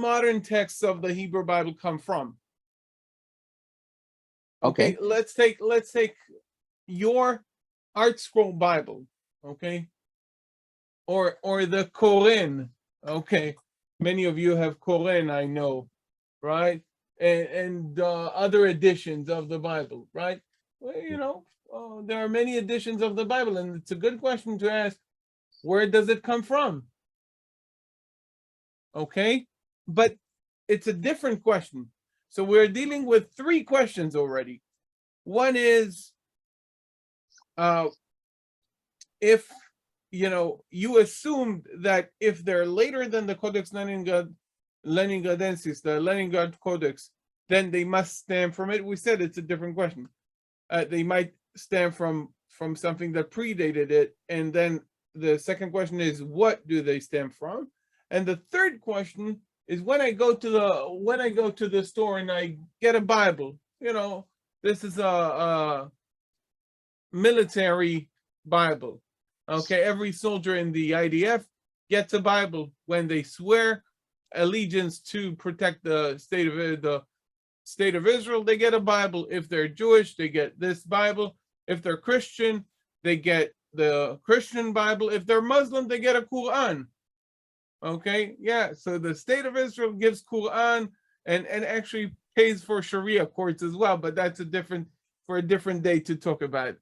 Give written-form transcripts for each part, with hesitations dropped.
modern texts of the Hebrew Bible come from? Okay. Let's take your Art Scroll Bible, okay, or the Koren, okay. Many of you have Koren, I know, right? And other editions of the Bible, right? Well, you know, there are many editions of the Bible, and it's a good question to ask, where does it come from? Okay, but it's a different question. So we're dealing with three questions already. One is, if you assumed that if they're later than the Codex Leningradensis, the Leningrad Codex, then they must stem from it. We said it's a different question. They might stem from something that predated it, and then the second question is, what do they stem from? And the third question is, when I go to the store and I get a Bible, this is a military Bible. Okay, every soldier in the IDF gets a Bible when they swear allegiance to protect the state of Israel. They get a Bible. If they're Jewish, they get this Bible. If they're Christian, they get the Christian Bible. If they're Muslim, they get a Quran. Okay, yeah. So the state of Israel gives Quran and actually pays for Sharia courts as well, but that's a different day to talk about.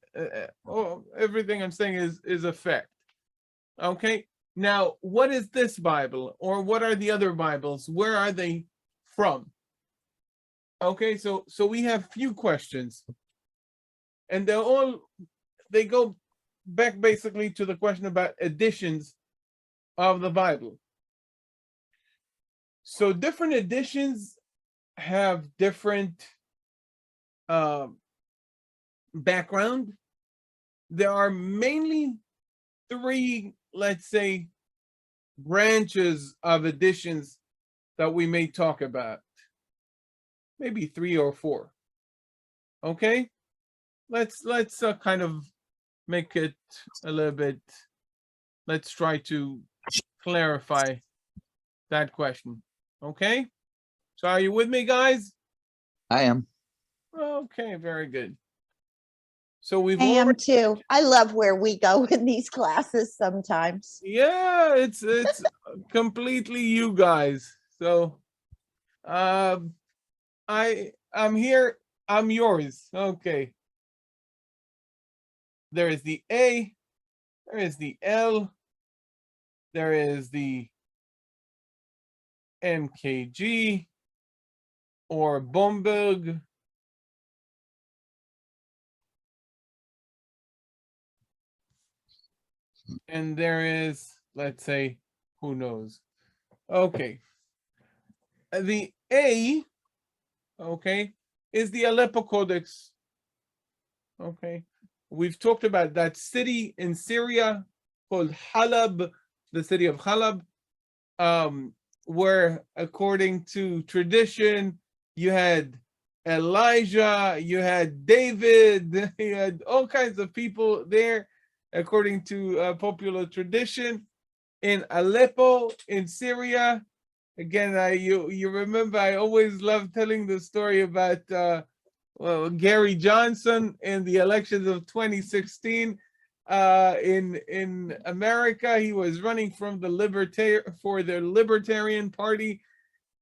Everything I'm saying is a fact. Okay, now what is this Bible, or what are the other Bibles? Where are they from? Okay, so we have few questions, and they go back basically to the question about editions of the Bible. So different editions have different background. There are mainly three, let's say, branches of editions that we may talk about. Maybe 3 or 4. Okay, let's kind of make it a little bit. Let's try to clarify that question. Okay, so are you with me, guys? I am. Okay, very good. So we've I am already, too. I love where we go in these classes sometimes. yeah, it's completely you guys. So I'm here, I'm yours. Okay. There is the A, there is the L, there is the MKG or Bomberg. And there is, let's say, who knows? Okay. The A, okay, is the Aleppo Codex. Okay. We've talked about that city in Syria called Halab, the city of Halab, where, according to tradition, you had Elijah, you had David, you had all kinds of people there, according to popular tradition. In Aleppo, in Syria, again, you remember, I always love telling the story about Gary Johnson in the elections of 2016. In America, he was running from the Libertarian Party,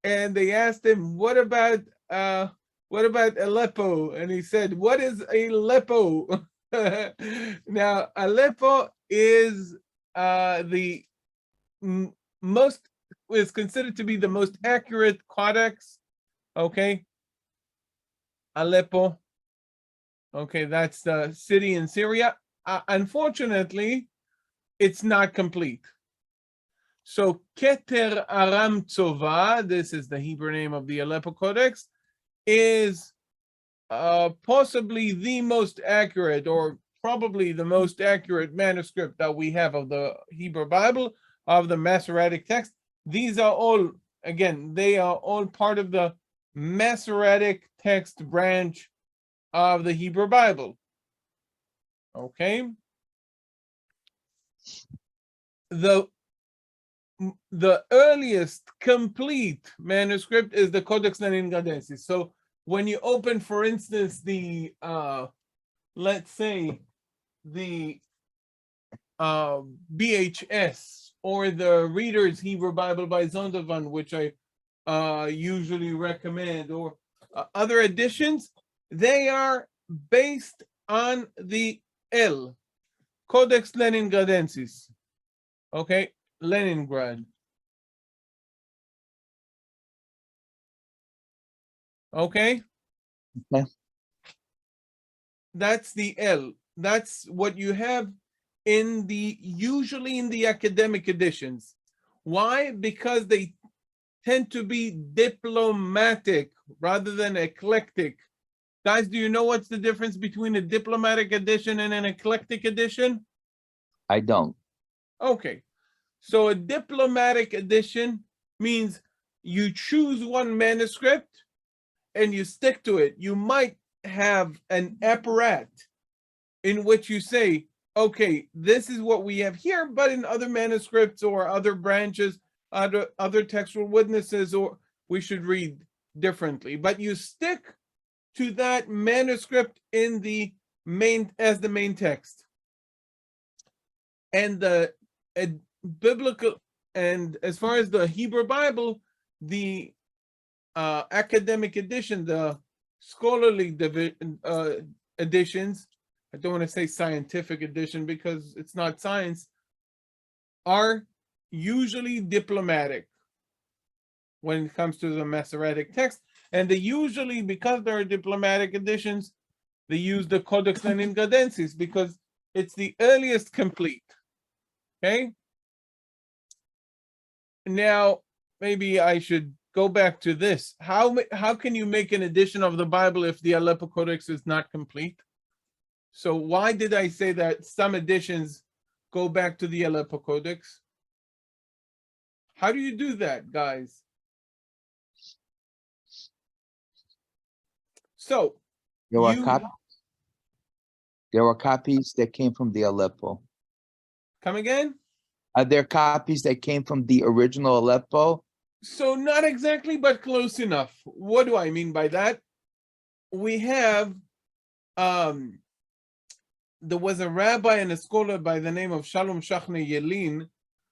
and they asked him, what about Aleppo? And he said, what is Aleppo? Now, Aleppo is is considered to be the most accurate codex. Okay, Aleppo. Okay, that's the city in Syria. Unfortunately, it's not complete. So Keter Aram Tzova, this is the Hebrew name of the Aleppo Codex, is possibly the most accurate, or probably the most accurate manuscript that we have of the Hebrew Bible, of the Masoretic text. These are all, again, they are all part of the Masoretic text branch of the Hebrew Bible. Okay. The the earliest complete manuscript is the Codex Leningradensis. So when you open, for instance, the let's say the BHS or the Reader's Hebrew Bible by Zondervan, which I usually recommend, or other editions, they are based on the L, Codex Leningradensis. Okay, Leningrad. Okay. Okay. That's the L. That's what you have usually in the academic editions. Why? Because they tend to be diplomatic rather than eclectic. Guys, do you know what's the difference between a diplomatic edition and an eclectic edition? I don't. Okay. So a diplomatic edition means you choose one manuscript and you stick to it. You might have an apparat in which you say, okay, this is what we have here, but in other manuscripts or other branches, other textual witnesses, or we should read differently. But you stick to that manuscript in the main text. And the biblical, and as far as the Hebrew Bible, the academic edition, the scholarly editions, I don't want to say scientific edition because it's not science, are usually diplomatic when it comes to the Masoretic text. And they usually, because they're diplomatic editions, they use the Codex Leningradensis because it's the earliest complete. Okay? Now, maybe I should go back to this. How can you make an edition of the Bible if the Aleppo Codex is not complete? So why did I say that some editions go back to the Aleppo Codex? How do you do that, guys? So There were copies that came from the Aleppo. Come again? Are there copies that came from the original Aleppo? So not exactly, but close enough. What do I mean by that? We have, there was a rabbi and a scholar by the name of Shalom Shachne Yelin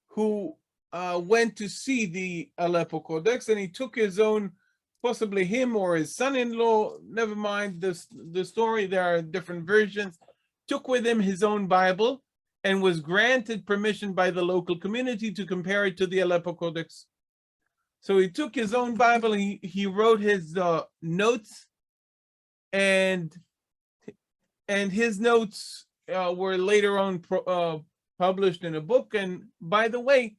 who went to see the Aleppo Codex, and he took his own, possibly him or his son-in-law, never mind the story, there are different versions, took with him his own Bible and was granted permission by the local community to compare it to the Aleppo Codex. So he took his own Bible, he wrote his notes, and his notes were later on published in a book. And by the way,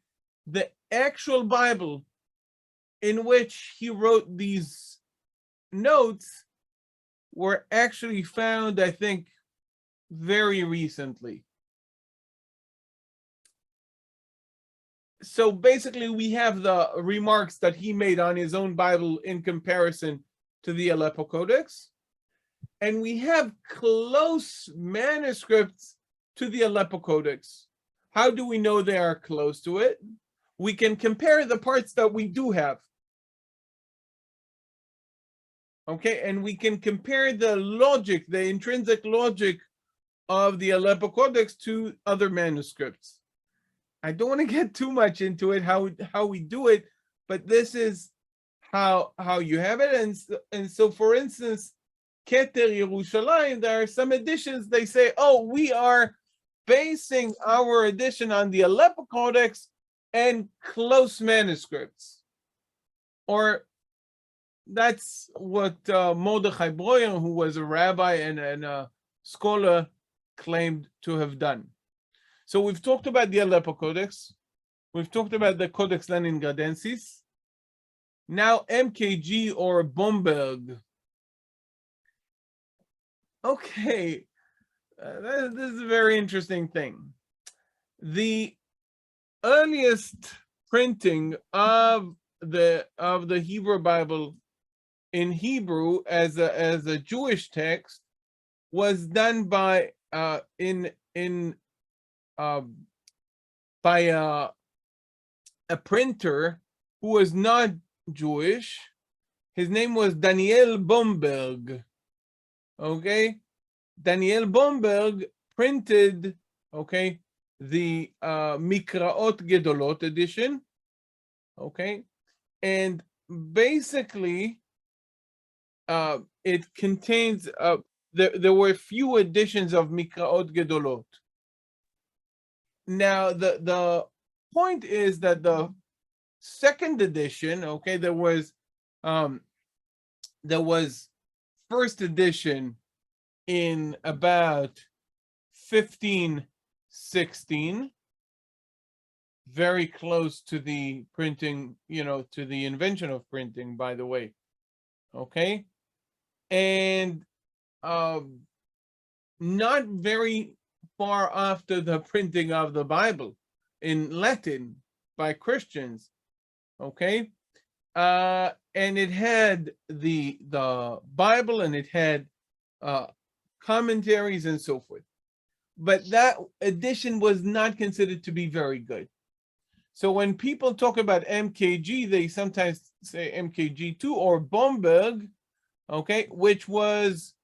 the actual Bible in which he wrote these notes were actually found, I think, very recently. So basically, we have the remarks that he made on his own Bible in comparison to the Aleppo Codex. And we have close manuscripts to the Aleppo Codex. How do we know they are close to it? We can compare the parts that we do have. Okay, and we can compare the logic, the intrinsic logic of the Aleppo Codex to other manuscripts. I don't want to get too much into it, how we do it, but this is how you have it. And so, for instance, Keter Yerushalayim, there are some editions, they say, oh, we are basing our edition on the Aleppo Codex and close manuscripts. Or that's what Mordechai Breuer, who was a rabbi and a scholar, claimed to have done. So we've talked about the Aleppo Codex. We've talked about the Codex Leningradensis. Now MKG or Bomberg. Okay, this is a very interesting thing. The earliest printing of the Hebrew Bible in Hebrew as a Jewish text was done by a printer who was not Jewish. His name was Daniel Bomberg. Okay, Daniel Bomberg printed, okay, the Mikraot Gedolot edition. Okay, and basically, it contains there were few editions of Mikraot Gedolot. Now, the point is that the second edition, okay, there was first edition in about 1516, very close to the printing, to the invention of printing, by the way. Okay, and not very far after the printing of the Bible in Latin by Christians. Okay, and it had the Bible, and it had commentaries and so forth, but that edition was not considered to be very good. So when people talk about MKG, they sometimes say MKG2 or Bomberg, okay, which was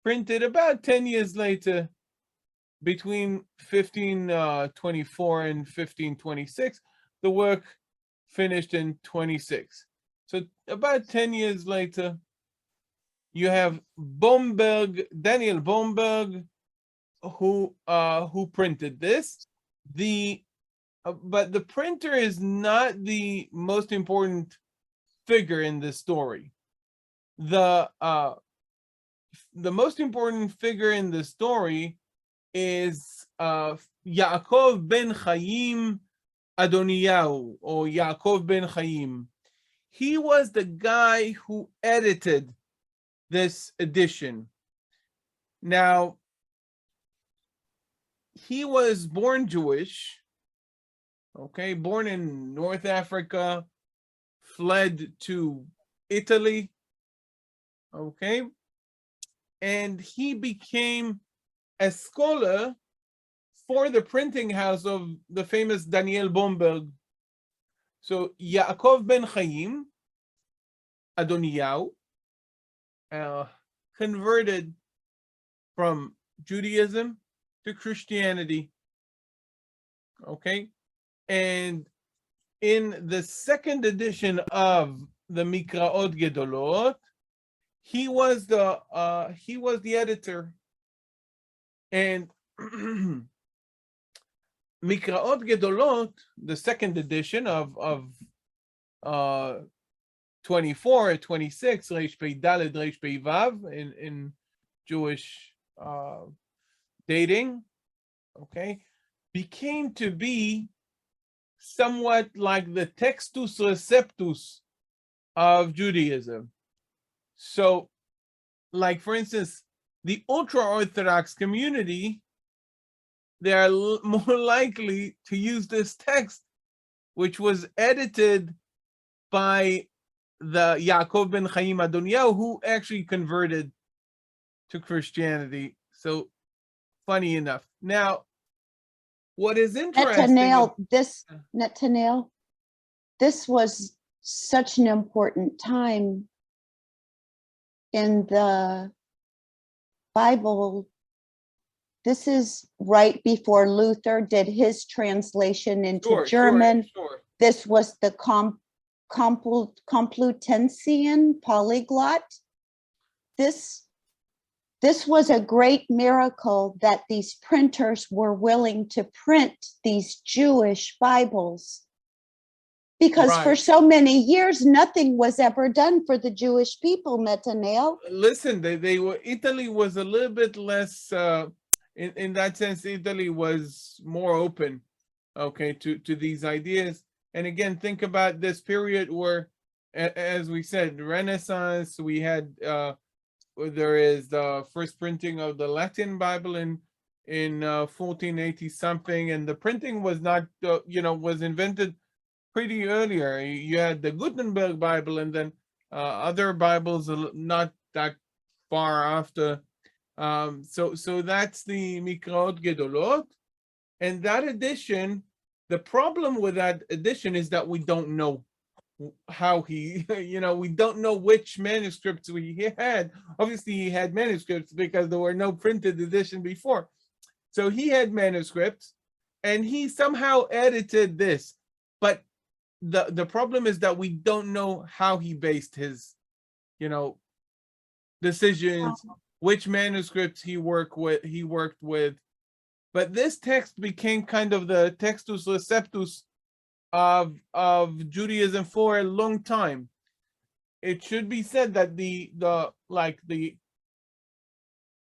printed about 10 years later, between 1524 and 1526. The work finished in 26. So about 10 years later, you have Bomberg, Daniel Bomberg, who printed this. But the printer is not the most important figure in this story. The most important figure in the story is Yaakov ben Chaim Adoniyahu, or Yaakov ben Chaim. He was the guy who edited this edition. Now, he was born Jewish, okay, born in North Africa, fled to Italy, okay, and he became a scholar for the printing house of the famous Daniel Bomberg. So Yaakov ben Chaim Adoniyahu converted from Judaism to Christianity. Okay, and in the second edition of the Mikraot Gedolot, he was the editor. And Mikraot Gedolot, the second edition of 24, 26, Reish Pei Daled, Reish Pei Vav in Jewish dating, okay, became to be somewhat like the Textus Receptus of Judaism. So, like for instance, the ultra-Orthodox community, they are more likely to use this text, which was edited by the Yaakov ben Chaim Adoniyahu, who actually converted to Christianity. So, funny enough. Now, what is interesting... Netanel, this was such an important time in the Bible. This is right before Luther did his translation into German. Sure. This was the Complutensian polyglot. This was a great miracle that these printers were willing to print these Jewish Bibles, because for so many years, nothing was ever done for the Jewish people, Netanel. Listen, Italy was a little bit less, in that sense, Italy was more open, okay, to these ideas. And again, think about this period where, as we said, Renaissance, we had, there is the first printing of the Latin Bible in 1480 something, and the printing was not, was invented pretty earlier. You had the Gutenberg Bible, and then other Bibles not that far after. So that's the Mikraot Gedolot, and that edition The problem with that edition is that we don't know how he, we don't know which manuscripts he had. Obviously, he had manuscripts because there were no printed edition before. So he had manuscripts, and he somehow edited this. But the problem is that we don't know how he based his, decisions, which manuscripts he worked with. But this text became kind of the textus receptus of Judaism for a long time. It should be said that the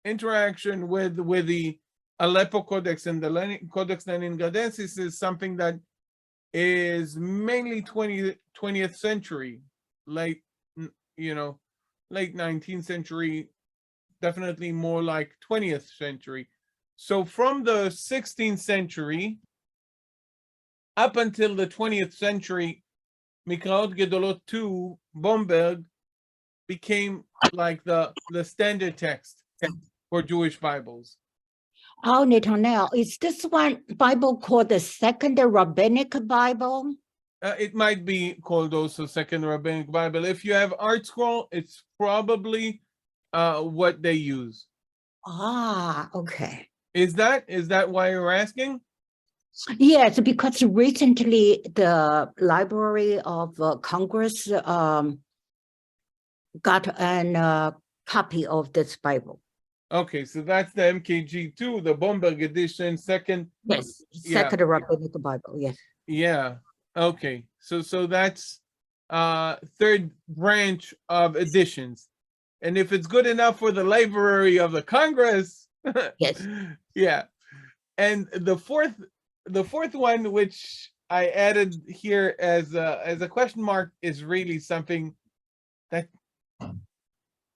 interaction with the Aleppo Codex and the Codex Leningradensis is something that is mainly 20th century, late 19th century, definitely more like 20th century. So from the 16th century up until the 20th century, Mikraot Gedolot 2, Bomberg, became like the standard text for Jewish Bibles. Oh, Netanel, is this one Bible called the Second Rabbinic Bible? It might be called also Second Rabbinic Bible. If you have Art Scroll, it's probably what they use. Ah, okay. Is that why you're asking? Yes, because recently the Library of Congress got a copy of this Bible. Okay, so that's the MKG2, the Bomberg edition, second. Yes, Yeah. Second Rabbinic Bible, yes. Yeah. Okay. So that's third branch of editions. And if it's good enough for the Library of the Congress, Yes. yeah. And the fourth one, which I added here as a question mark, is really something that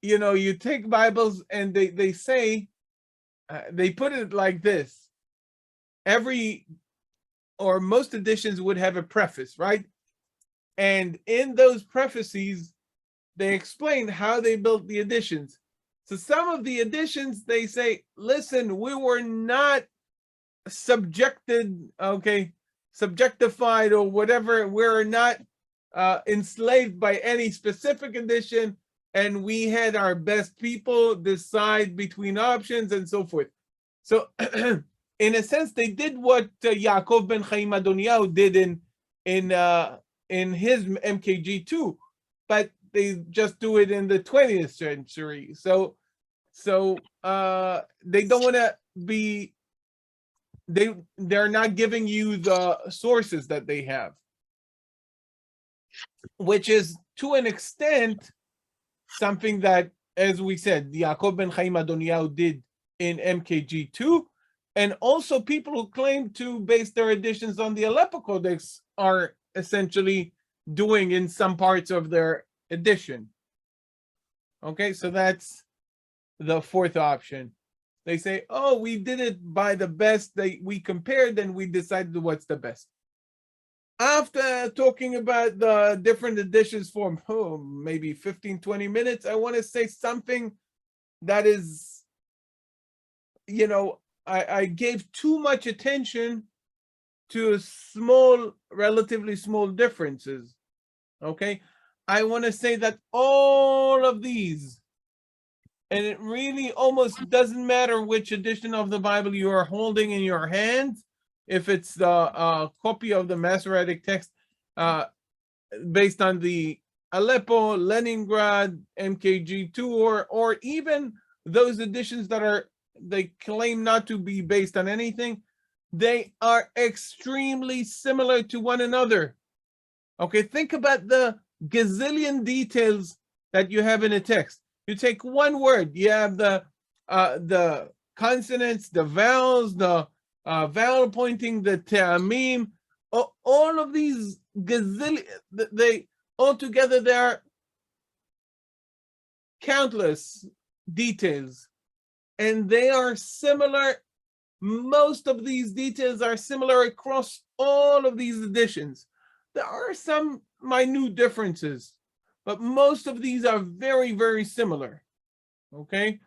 you take Bibles and they say they put it like this: every or most editions would have a preface, right? And in those prefaces, they explain how they built the editions. So some of the editions, they say, listen, we were not subjectified or whatever. We're not enslaved by any specific edition. And we had our best people decide between options and so forth. So in a sense, they did what Yaakov ben Chaim Adoniyahu did in his MKG2, but they just do it in the 20th century. So they don't want to be. They're not giving you the sources that they have, which is to an extent something that, as we said, Yaakov ben Chaim Adoniyahu did in MKG2, and also people who claim to base their editions on the Aleppo Codex are essentially doing in some parts of their edition. Okay, so that's the fourth option. They say, oh, we did it by the best, we compared and we decided what's the best. After talking about the different editions for maybe 15, 20 minutes, I want to say something that is, I gave too much attention to relatively small differences. Okay, I want to say that all of these, and it really almost doesn't matter which edition of the Bible you are holding in your hand, if it's the copy of the Masoretic text based on the Aleppo, Leningrad, MKG2, or even those editions that they claim not to be based on anything, they are extremely similar to one another. Okay, think about the gazillion details that you have in a text. You take one word, you have the consonants, the vowels, the vowel pointing, the te'amim, all of these gazillion, they all together, there are countless details, and they are similar. Most of these details are similar across all of these editions. There are some minute differences, but most of these are very, very similar. Okay,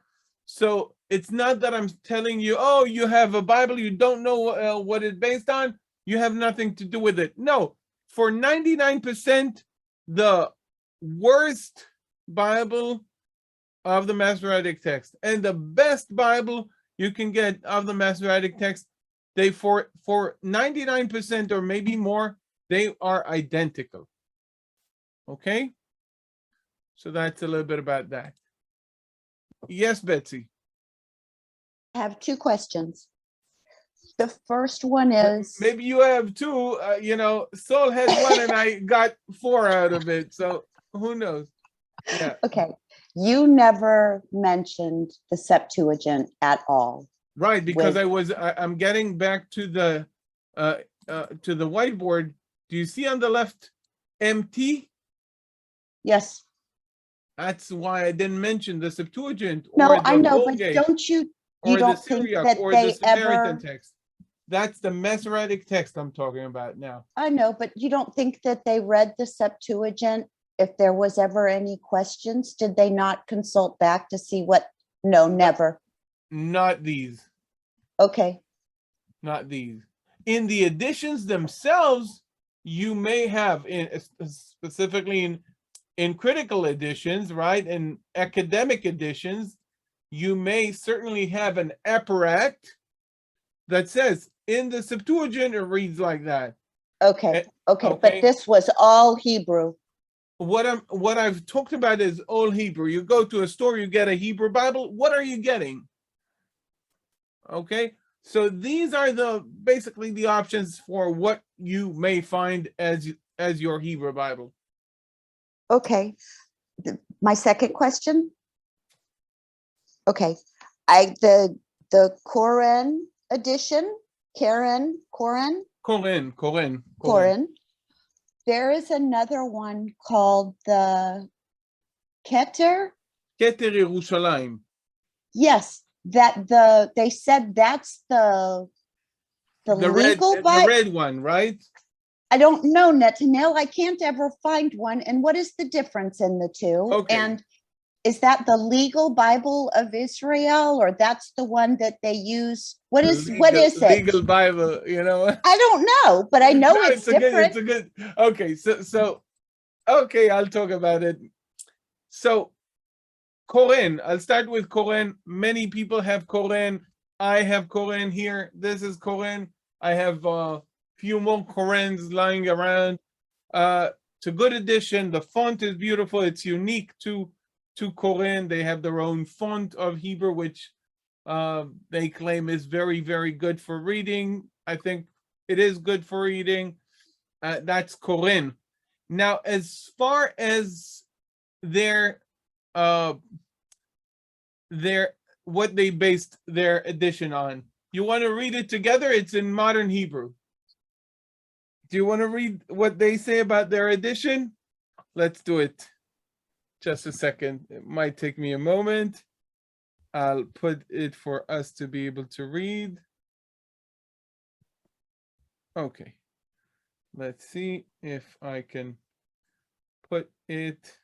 so it's not that I'm telling you, oh, you have a Bible, you don't know what it's based on. You have nothing to do with it. No, for 99%, the worst Bible of the Masoretic text and the best Bible you can get of the Masoretic text, they for 99% or maybe more, they are identical. Okay? So that's a little bit about that. Yes, Betsy. I have two questions. The first one is, Maybe you have two. Saul had one and I got 4 out of it. So who knows? Yeah. okay, you never mentioned the Septuagint at all. Right, because With- I'm getting back to the whiteboard. Do you see on the left MT? Yes. That's why I didn't mention the Septuagint or No, the I know, but Vulgate don't you or the don't think Syriac that or the they Samaritan ever, text. That's the Masoretic text I'm talking about now. I know, but you don't think that they read the Septuagint if there was ever any questions? Did they not consult back to see what? No, never. Not these. Okay. Not these. In the editions themselves, you may have, specifically in critical editions, right, in academic editions, you may certainly have an apparat that says in the Septuagint it reads like that. Okay. Okay. okay. But this was all Hebrew. What I've talked about is all Hebrew. You go to a store, you get a Hebrew Bible. What are you getting? Okay. So these are basically the options for what you may find as your Hebrew Bible. Okay. My second question. Okay. The Koren edition, Koren. There is another one called the Keter. Keter Yerushalayim. Yes, they said that's the legal Bible. The red one, right? I don't know, Netanel. I can't ever find one. And what is the difference in the two? Okay. And is that the legal Bible of Israel, or that's the one that they use? What is it? Legal Bible, I don't know, but I know No, it's different. It's a good. Okay, so okay, I'll talk about it. So Koren, I'll start with Koren. Many people have Koren. I have Koren here. This is Koren. I have a few more Korens lying around. It's a good edition. The font is beautiful. It's unique to Koren. They have their own font of Hebrew, which they claim is very, very good for reading. I think it is good for reading. That's Koren. Now, as far as their what they based their edition on, you want to read it together? It's in modern Hebrew. Do you want to read what they say about their edition? Let's do it. Just a second. It might take me a moment. I'll put it for us to be able to read. Okay. Let's see if I can put it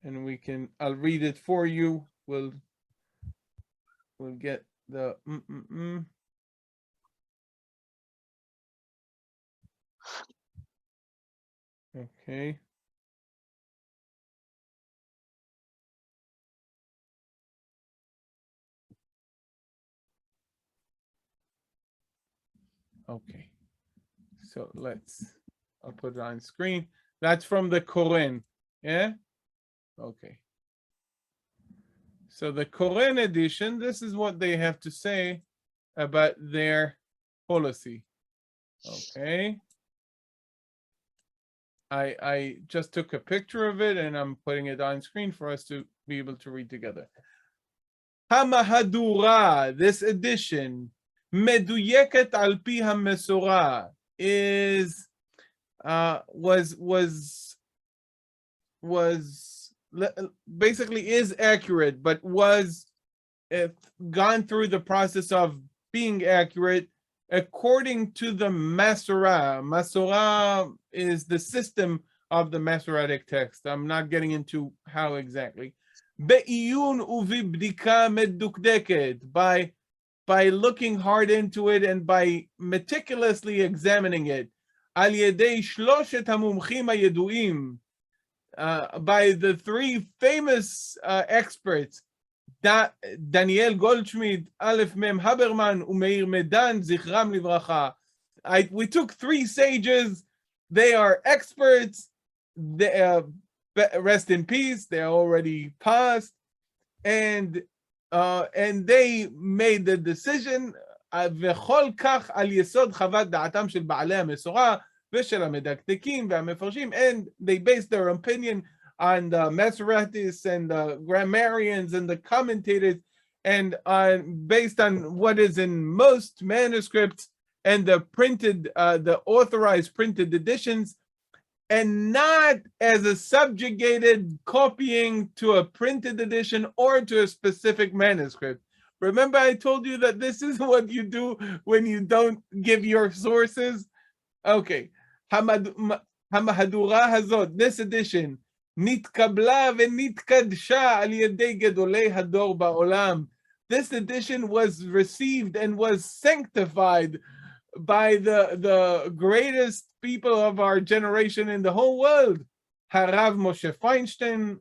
and I'll read it for you. We'll get the Okay. Okay. So I'll put it on screen. That's from the Koren. Yeah? Okay. So the Koren edition, this is what they have to say about their policy. Okay. I just took a picture of it and I'm putting it on screen for us to be able to read together. Hamahadura, this edition, meduyeket al pi hamesora, is basically is accurate, but was gone through the process of being accurate according to the Masorah. Masorah is the system of the Masoretic text. I'm not getting into how exactly. Be'iyun uvibdika medukdeket, by by looking hard into it and by meticulously examining it. על ידי שלושת המומחים הידועים, by the three famous experts, דניאל גולדשמיד, א' מ' הברמן, ומאיר מדן, זכרם לברכה. We took three sages. They are experts. They, rest in peace. They are already passed. And they made the decision, וכל כך על יסוד חוות דעתם של בעלי המסורה ושל המדקדקים והמפרשים, and they based their opinion on the Masoretists and the grammarians and the commentators, and based on what is in most manuscripts and the printed, the authorized printed editions, and not as a subjugated copying to a printed edition or to a specific manuscript. Remember, I told you that this is what you do when you don't give your sources? Okay. המהדורה הזאת, this edition, נתקבלה ונתקדשה על ידי גדולי הדור בעולם. This edition was received and was sanctified by the greatest people of our generation in the whole world. Harav Moshe Feinstein,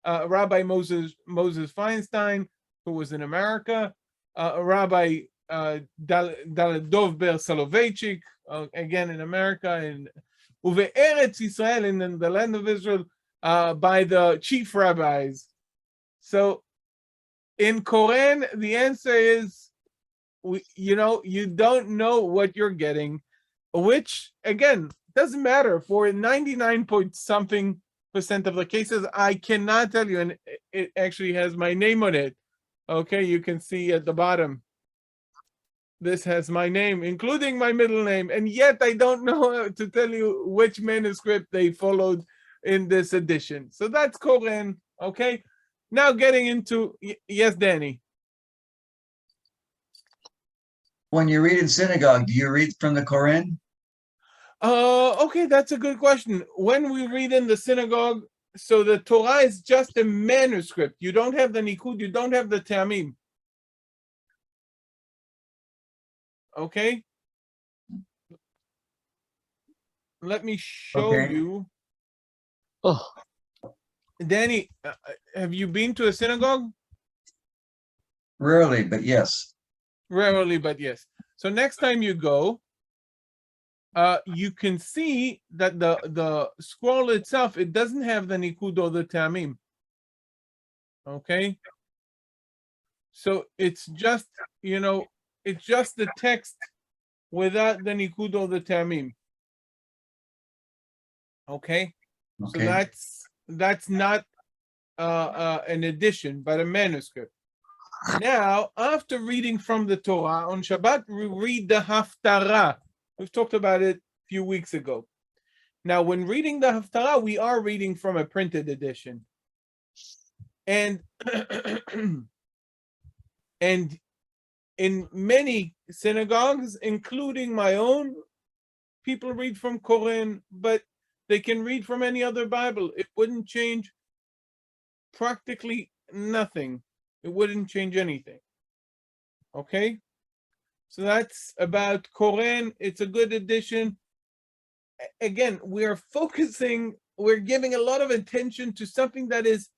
Rabbi Moses Feinstein, who was in America, Rabbi Dov Ber Soloveitchik, again in America, and Uve'eretz Israel, in the land of Israel, by the chief rabbis. So in Koren, the answer is, you don't know what you're getting, which again doesn't matter for 99 point something % of the cases. I cannot tell you, and it actually has my name on it. Okay, you can see at the bottom. This has my name, including my middle name, and yet I don't know to tell you which manuscript they followed in this edition. So that's Koren. Okay, now getting into, yes, Danny. When you read in synagogue, do you read from the Koren? Okay, that's a good question. When we read in the synagogue, so the Torah is just a manuscript. You don't have the Nikud, you don't have the Tamim. Okay? Let me show you. Oh, Danny, have you been to a synagogue? Rarely, but yes. Rarely, but yes. So next time you go, you can see that the scroll itself, it doesn't have the Nikud or the Tamim. Okay? So it's just, it's just the text without the Nikud or the Tamim. Okay? So that's not an edition, but a manuscript. Now, after reading from the Torah, on Shabbat, we read the Haftarah. We've talked about it a few weeks ago. Now, when reading the Haftarah, we are reading from a printed edition. And, and in many synagogues, including my own, people read from Koren, but they can read from any other Bible. It wouldn't change practically nothing. It wouldn't change anything. Okay? So that's about Koren. It's a good edition. Again, we're giving a lot of attention to something that is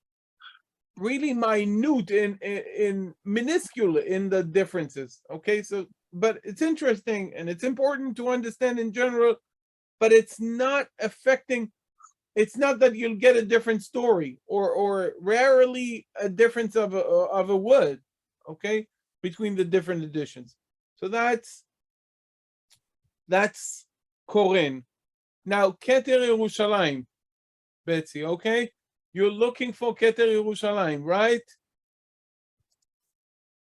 really minute in minuscule in the differences. Okay, so, but it's interesting and it's important to understand in general, but it's not affecting, it's not that you'll get a different story or rarely a difference of a word, okay, between the different editions. So that's Koren. Now, Keter Yerushalayim, Betsy, okay? You're looking for Keter Yerushalayim, right?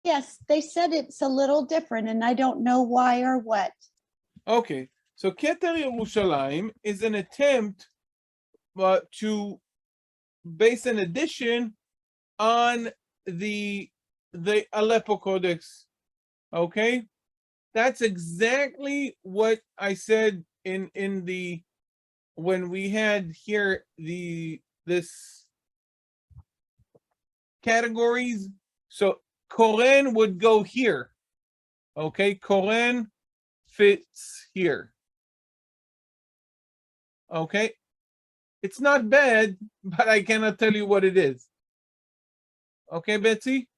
Yes, they said it's a little different and I don't know why or what. Okay, so Keter Yerushalayim is an attempt to base an edition on the Aleppo Codex, okay? That's exactly what I said when we had here this categories. So Koren would go here, Okay, Koren fits here. Okay, it's not bad, but I cannot tell you what it is. Okay, Betsy?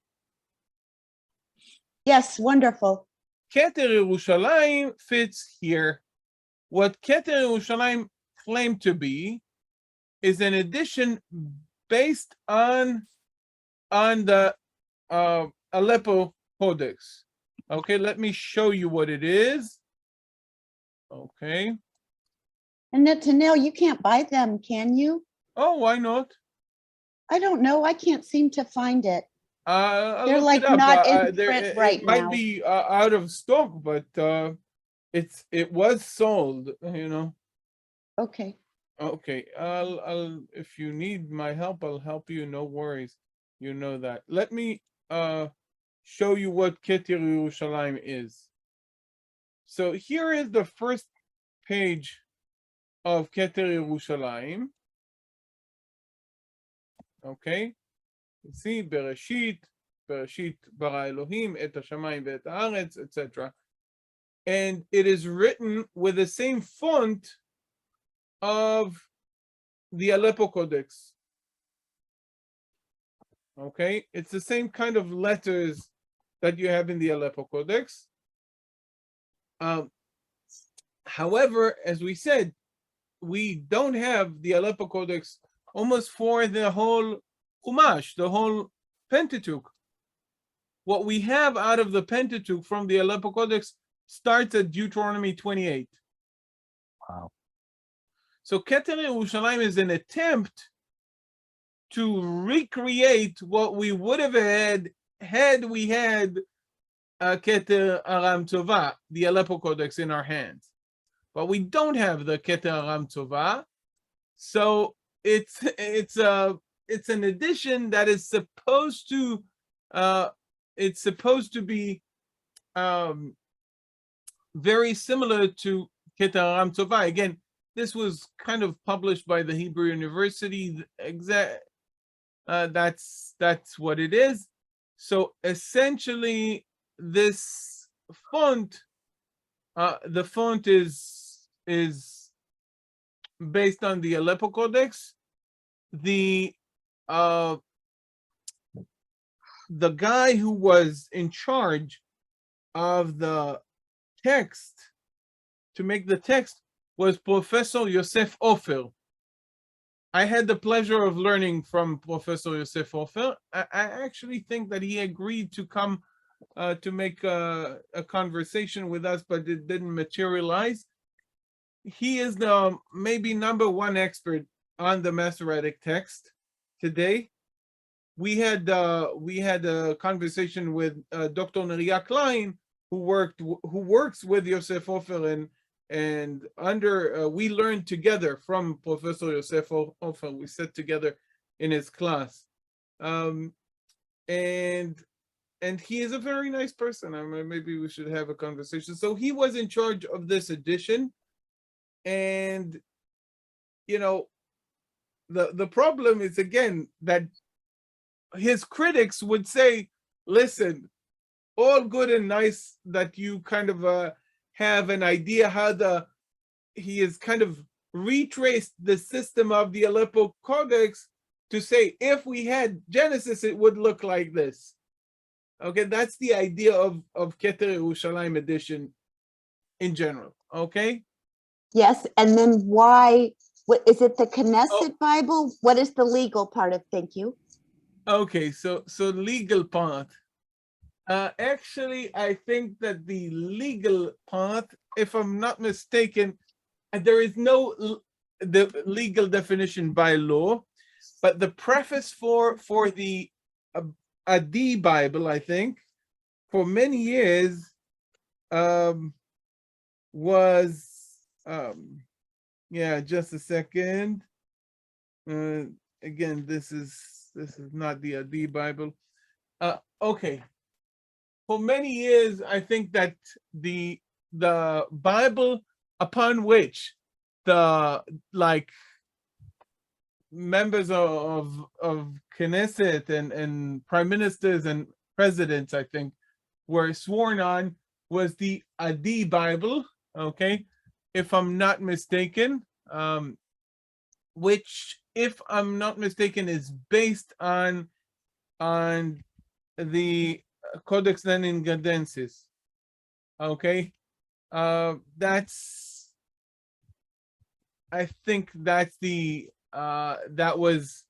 Yes, wonderful. Keter Yerushalayim fits here. What Keter Yerushalayim claimed to be is an edition based on the Aleppo Codex. Okay, let me show you what it is. Okay. And Netanel, you can't buy them, can you? Oh, why not? I don't know. I can't seem to find it. I'll They're look like it up. not in There, print it right might now. be out of stock, but it was sold. You know. Okay. Okay. I'll if you need my help, I'll help you. No worries. You know that. Let me show you what Keter Yerushalayim is. So here is the first page of Keter Yerushalayim. Okay, you see Bereshit bara Elohim et hashamayim ve'et haaretz, etc. And it is written with the same font of the Aleppo Codex. Okay, it's the same kind of letters that you have in the Aleppo Codex. However, as we said, we don't have the Aleppo Codex almost for the whole Chumash, the whole Pentateuch. What we have out of the Pentateuch from the Aleppo Codex starts at Deuteronomy 28. Wow. So Keter Yerushalayim is an attempt to recreate what we would have had we had Keter Aram Tovah, the Aleppo Codex, in our hands. But we don't have the Keter Aram Tovah, so it's an edition that is supposed to be very similar to Keter Aram Tovah. Again, this was kind of published by the Hebrew University. That's what it is. So essentially, this font, the font is based on the Aleppo Codex. The guy who was in charge of the text, to make the text, was Professor Yosef Ofer. I had the pleasure of learning from Professor Yosef Ofer. I actually think that he agreed to come to make a conversation with us, but it didn't materialize. He is the maybe #1 expert on the Masoretic text today. We had a conversation with Dr. Neria Klein, who works with Yosef Ofer, and under we learned together from Professor Yosef Ofer. We sat together in his class, and he is a very nice person. I mean, maybe we should have a conversation. So he was in charge of this edition, and you know, the problem is again that his critics would say, listen, all good and nice that you kind of have an idea how he is kind of retraced the system of the Aleppo Codex to say, if we had Genesis, it would look like this. Okay, that's the idea of Keter Yerushalayim edition in general, okay? Yes, and then why, what is it, the Knesset Bible? What is the legal part of, thank you? Okay, so legal part. Actually, I think that the legal part, if I'm not mistaken, there is no the legal definition by law, but the preface for the Adi Bible, I think, for many years, was yeah. Just a second. Again, this is not the Adi Bible. Okay. For many years, I think that the Bible upon which the members of Knesset and prime ministers and presidents, I think, were sworn on, was the Adi Bible, okay, if I'm not mistaken, which, if I'm not mistaken, is based on the Codex Leningadensis. Okay, that's, I think that's the that was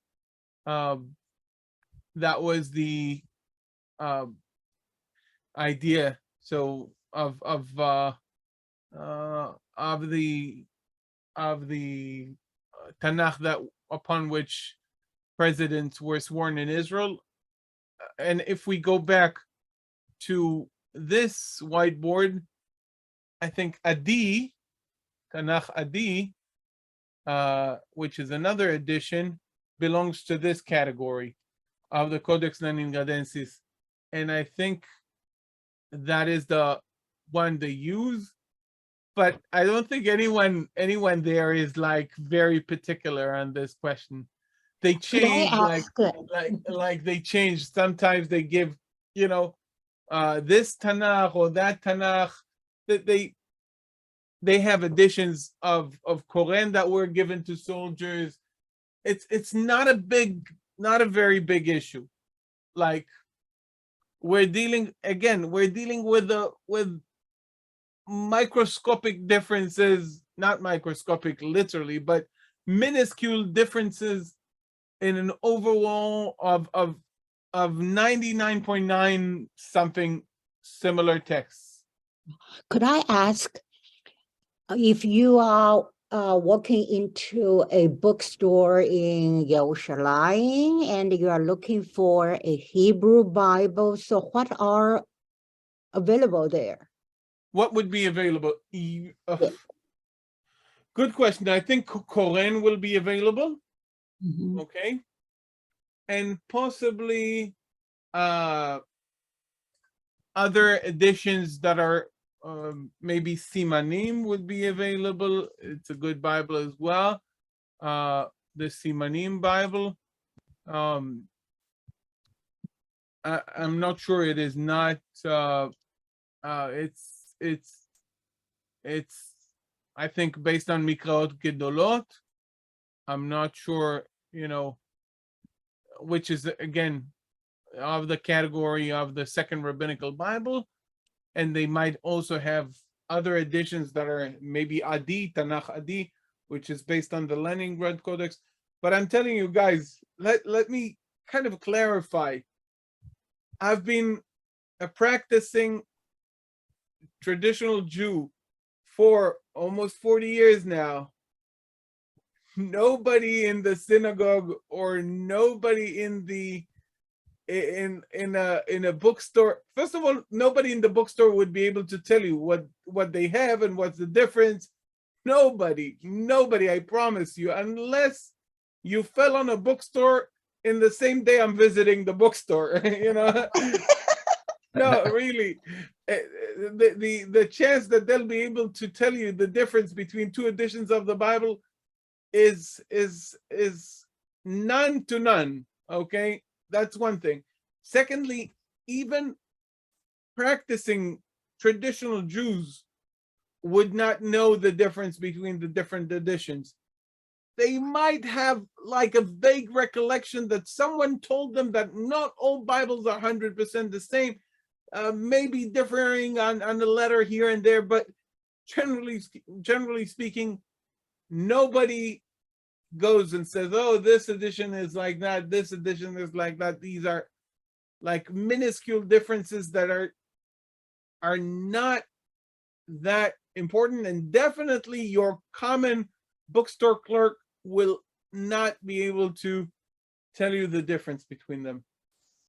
the idea. So of the Tanakh that upon which presidents were sworn in Israel. And if we go back to this whiteboard, I think Adi, Tanakh Adi, which is another edition, belongs to this category of the Codex Leningadensis. And I think that is the one they use. But I don't think anyone there is like very particular on this question. They change like they change. Sometimes they give, this Tanakh or that Tanakh. That they have editions of Koren that were given to soldiers. It's not a very big issue. Like, we're dealing with microscopic differences, not microscopic literally, but minuscule differences in an overall of 99.9 something similar texts. Could I ask if you are walking into a bookstore in Yerushalayim and you are looking for a Hebrew Bible, so what are available there? What would be available? Good question. I think Koren will be available. Mhm. Okay. And possibly other editions that are maybe Simanim would be available. It's a good Bible as well. The Simanim Bible. I'm not sure. It is not. It's I think based on Mikraot Gedolot. I'm not sure, which is again of the category of the second rabbinical Bible, and they might also have other editions that are maybe Adi, Tanakh Adi, which is based on the Leningrad Codex. But I'm telling you guys, let me kind of clarify. I've been a practicing traditional Jew for almost 40 years now. Nobody in the synagogue or nobody in a bookstore. First of all, nobody in the bookstore would be able to tell you what they have and what's the difference. Nobody, I promise you, unless you fell on a bookstore in the same day I'm visiting the bookstore, No, really, the chance that they'll be able to tell you the difference between two editions of the Bible is none to none. Okay, that's one thing. Secondly, even practicing traditional Jews would not know the difference between the different editions. They might have like a vague recollection that someone told them that not all Bibles are 100% the same, maybe differing on the letter here and there, but generally speaking, nobody goes and says, oh, this edition is like that, this edition is like that. These are like minuscule differences that are not that important, and definitely your common bookstore clerk will not be able to tell you the difference between them.